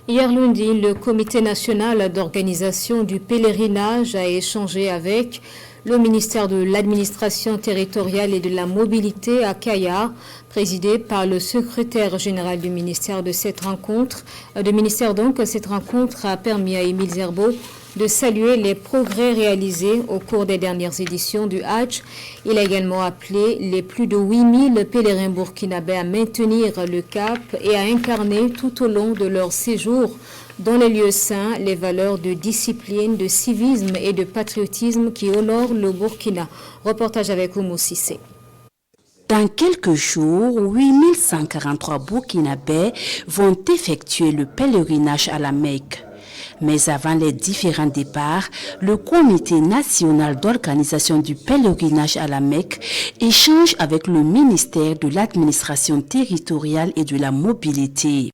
Hier lundi, le Comité national d'organisation du pèlerinage a échangé avec le ministère de l'administration territoriale et de la mobilité à Kaya, présidé par le secrétaire général du ministère de cette rencontre. Cette rencontre a permis à Émile Zerbo de saluer les progrès réalisés au cours des dernières éditions du Hajj. Il a également appelé les plus de 8000 pèlerins burkinabés à maintenir le cap et à incarner tout au long de leur séjour dans les lieux saints les valeurs de discipline, de civisme et de patriotisme qui honorent le Burkina. Reportage avec Oumou Sissé. Dans quelques jours, 8143 Burkinabés vont effectuer le pèlerinage à la Mecque. Mais avant les différents départs, le Comité national d'organisation du pèlerinage à la Mecque échange avec le ministère de l'administration territoriale et de la mobilité.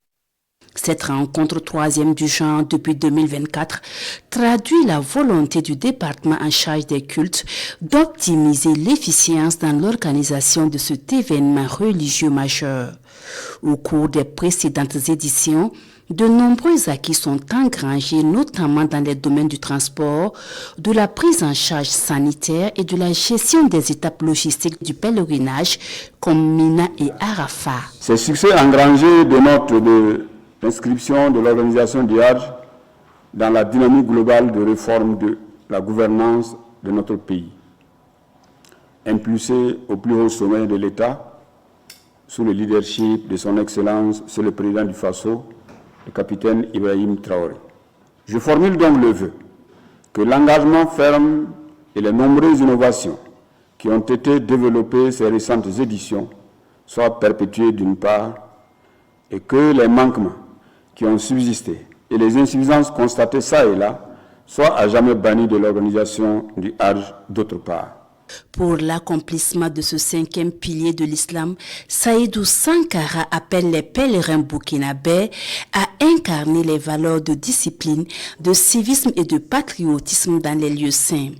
Cette rencontre troisième du genre depuis 2024 traduit la volonté du département en charge des cultes d'optimiser l'efficience dans l'organisation de cet événement religieux majeur. Au cours des précédentes éditions, de nombreux acquis sont engrangés, notamment dans les domaines du transport, de la prise en charge sanitaire et de la gestion des étapes logistiques du pèlerinage, comme Mina et Arafat. Ces succès engrangés dénotent de l'inscription de l'organisation du Hajj dans la dynamique globale de réforme de la gouvernance de notre pays, impulsée au plus haut sommet de l'État, sous le leadership de son Excellence, c'est le président du Faso, le capitaine Ibrahim Traoré. Je formule donc le vœu que l'engagement ferme et les nombreuses innovations qui ont été développées ces récentes éditions soient perpétuées d'une part et que les manquements qui ont subsisté et les insuffisances constatées ça et là soient à jamais bannis de l'organisation du Hajj d'autre part. Pour l'accomplissement de ce cinquième pilier de l'islam, Saïdou Sankara appelle les pèlerins burkinabés à incarner les valeurs de discipline, de civisme et de patriotisme dans les lieux saints.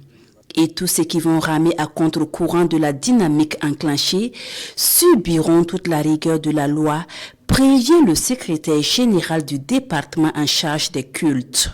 Et tous ceux qui vont ramer à contre-courant de la dynamique enclenchée subiront toute la rigueur de la loi, prévient le secrétaire général du département en charge des cultes.